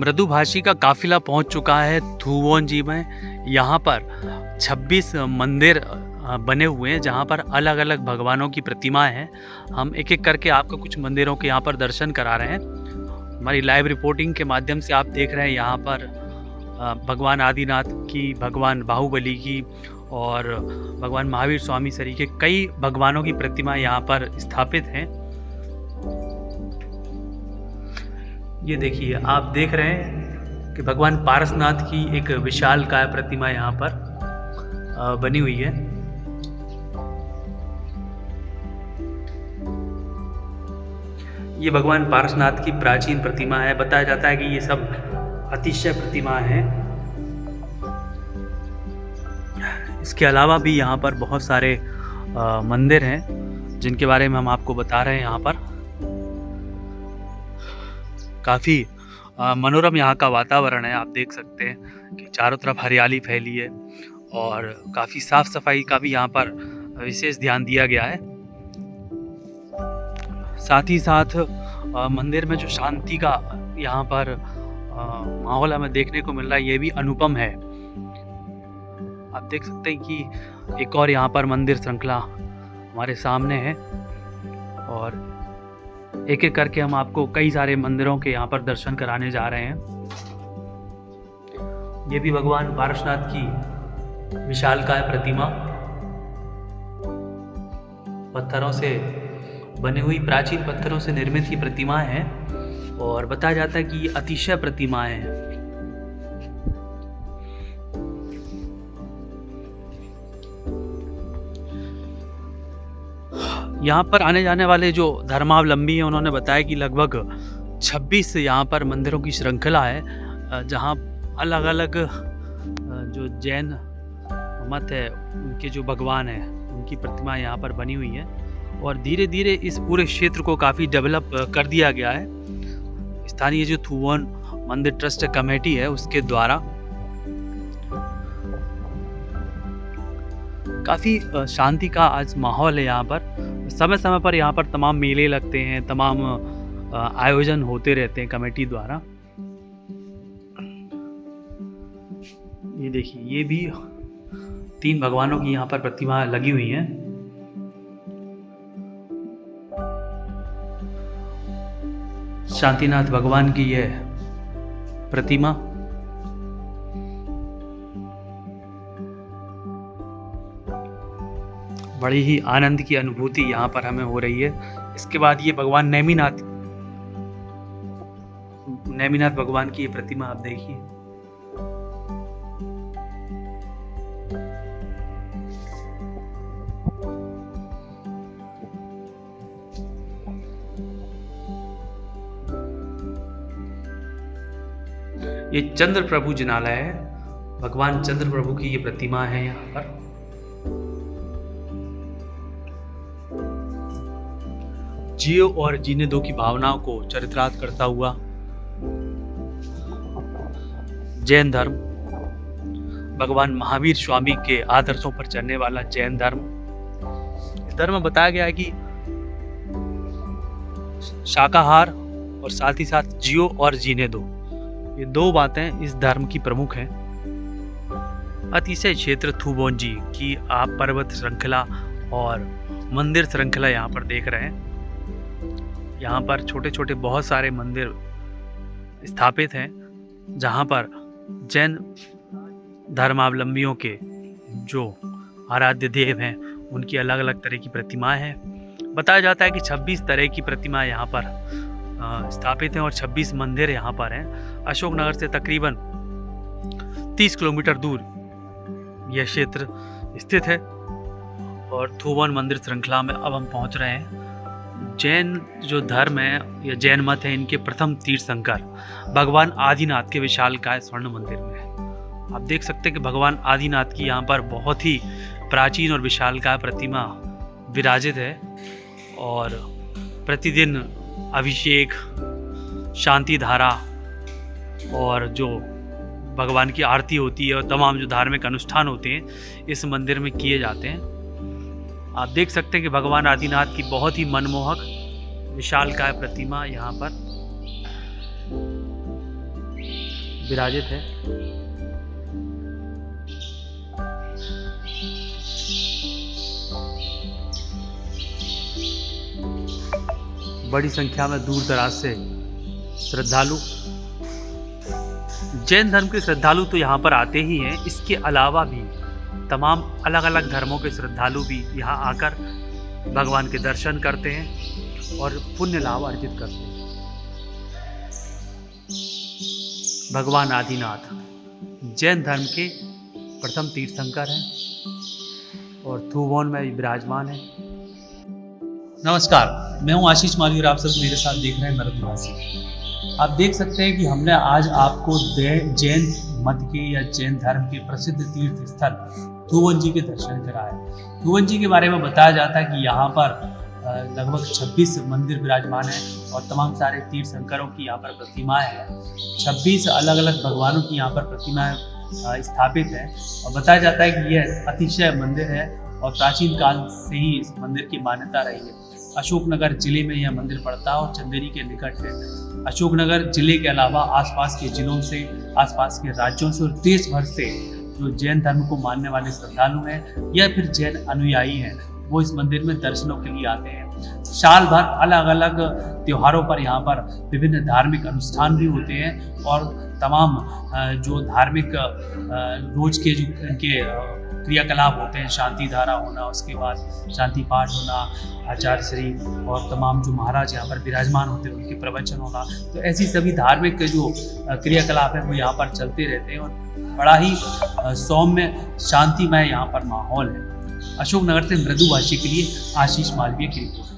मृदुभाषी का काफिला पहुंच चुका है थुवोंजी में। यहाँ पर 26 मंदिर बने हुए हैं जहाँ पर अलग अलग भगवानों की प्रतिमाएं हैं। हम एक एक करके आपको कुछ मंदिरों के यहाँ पर दर्शन करा रहे हैं। हमारी लाइव रिपोर्टिंग के माध्यम से आप देख रहे हैं यहाँ पर भगवान आदिनाथ की, भगवान बाहुबली की और भगवान महावीर स्वामी सरी के कई भगवानों की प्रतिमा यहाँ पर स्थापित हैं। ये देखिए, आप देख रहे हैं कि भगवान पारसनाथ की एक विशाल काय प्रतिमा यहाँ पर बनी हुई है। ये भगवान पारसनाथ की प्राचीन प्रतिमा है। बताया जाता है कि ये सब अतिशय प्रतिमा है। इसके अलावा भी यहाँ पर बहुत सारे मंदिर हैं जिनके बारे में हम आपको बता रहे हैं। यहाँ पर काफ़ी मनोरम यहाँ का वातावरण है। आप देख सकते हैं कि चारों तरफ हरियाली फैली है और काफ़ी साफ सफाई का भी यहाँ पर विशेष ध्यान दिया गया है। साथ ही साथ मंदिर में जो शांति का यहाँ पर माहौल हमें देखने को मिल रहा है, ये भी अनुपम है। आप देख सकते हैं कि एक और यहाँ पर मंदिर श्रृंखला हमारे सामने है और एक एक करके हम आपको कई सारे मंदिरों के यहाँ पर दर्शन कराने जा रहे हैं। ये भी भगवान पारसनाथ की विशालकाय प्रतिमा, पत्थरों से बनी हुई, प्राचीन पत्थरों से निर्मित की प्रतिमाएं हैं और बताया जाता है कि ये अतिशय प्रतिमाएं हैं। यहाँ पर आने जाने वाले जो धर्मावलंबी हैं उन्होंने बताया कि लगभग 26 यहाँ पर मंदिरों की श्रृंखला है जहाँ अलग अलग जो जैन मत है उनके जो भगवान हैं उनकी प्रतिमा यहाँ पर बनी हुई है और धीरे धीरे इस पूरे क्षेत्र को काफ़ी डेवलप कर दिया गया है। स्थानीय जो थुवोन मंदिर ट्रस्ट कमेटी है उसके द्वारा काफ़ी शांति का आज माहौल है। यहाँ पर समय समय पर यहाँ पर तमाम मेले लगते हैं, तमाम आयोजन होते रहते हैं कमेटी द्वारा। ये देखिए, ये भी 3 भगवानों की यहाँ पर प्रतिमा लगी हुई हैं। शांतिनाथ भगवान की यह प्रतिमा, बड़ी ही आनंद की अनुभूति यहाँ पर हमें हो रही है। इसके बाद ये भगवान नेमिनाथ भगवान की ये प्रतिमा आप देखिए। ये चंद्र प्रभु जिनालय है, भगवान चंद्र प्रभु की ये प्रतिमा है। यहाँ पर जियो और जीने दो की भावनाओं को चरितार्थ करता हुआ जैन धर्म, भगवान महावीर स्वामी के आदर्शों पर चलने वाला जैन धर्म। इस धर्म में बताया गया है कि शाकाहार और साथ ही साथ जियो और जीने दो, ये 2 बातें इस धर्म की प्रमुख हैं। अतिशय क्षेत्र थुवोंजी की आप पर्वत श्रृंखला और मंदिर श्रृंखला यहाँ पर देख रहे हैं। यहाँ पर छोटे छोटे बहुत सारे मंदिर स्थापित हैं जहाँ पर जैन धर्मावलंबियों के जो आराध्य देव हैं उनकी अलग अलग तरह की प्रतिमाएं हैं। बताया जाता है कि 26 तरह की प्रतिमाएं यहाँ पर स्थापित हैं और 26 मंदिर यहाँ पर हैं। अशोकनगर से तकरीबन 30 किलोमीटर दूर यह क्षेत्र स्थित है और थुवोन मंदिर श्रृंखला में अब हम पहुँच रहे हैं। जैन जो धर्म है या जैन मत है, इनके प्रथम तीर्थंकर भगवान आदिनाथ के विशालकाय स्वर्ण मंदिर में आप देख सकते हैं कि भगवान आदिनाथ की यहाँ पर बहुत ही प्राचीन और विशालकाय प्रतिमा विराजित है और प्रतिदिन अभिषेक, शांति धारा और जो भगवान की आरती होती है और तमाम जो धार्मिक अनुष्ठान होते हैं इस मंदिर में किए जाते हैं। आप देख सकते हैं कि भगवान आदिनाथ की बहुत ही मनमोहक विशालकाय प्रतिमा यहाँ पर विराजित है। बड़ी संख्या में दूर दराज से श्रद्धालु, जैन धर्म के श्रद्धालु तो यहाँ पर आते ही हैं, इसके अलावा भी तमाम अलग अलग धर्मों के श्रद्धालु भी यहाँ आकर भगवान के दर्शन करते हैं और पुण्य लाभ अर्जित करते हैं। भगवान आदिनाथ जैन धर्म के प्रथम तीर्थंकर हैं और थुबोन में विराजमान है। नमस्कार, मैं हूं आशीष माली और आप सब मेरे साथ देख रहे हैं मृदुभाषी। आप देख सकते हैं कि हमने आज आपको जैन मत के या जैन धर्म के प्रसिद्ध तीर्थ स्थल थुबोन जी के दर्शन कराए। थुबोन जी के बारे में बताया जाता है कि यहाँ पर लगभग 26 मंदिर विराजमान हैं और तमाम सारे तीर्थंकरों की यहाँ पर प्रतिमाएं हैं। 26 अलग अलग भगवानों की यहाँ पर प्रतिमाएं स्थापित हैं और बताया जाता है कि यह अतिशय मंदिर है और प्राचीन काल से ही इस मंदिर की मान्यता रही है। अशोकनगर जिले में यह मंदिर पड़ता है और चंदेरी के निकट है। अशोकनगर जिले के अलावा आसपास के जिलों से, आसपास के राज्यों से और देश भर से जो जैन धर्म को मानने वाले श्रद्धालु हैं या फिर जैन अनुयायी हैं, वो इस मंदिर में दर्शनों के लिए आते हैं। साल भर अलग अलग त्योहारों पर यहाँ पर विभिन्न धार्मिक अनुष्ठान भी होते हैं और तमाम जो धार्मिक रोज के जो इनके क्रियाकलाप होते हैं, शांति धारा होना, उसके बाद शांति पाठ होना, आचार्य श्री और तमाम जो महाराज यहाँ पर विराजमान होते हैं उनके प्रवचन होना, तो ऐसी सभी धार्मिक जो क्रियाकलाप हैं वो यहाँ पर चलते रहते हैं और बड़ा ही सौम्य शांतिमय यहाँ पर माहौल है। अशोकनगर से मृदुभाषी के लिए आशीष मालवीय की रिपोर्ट।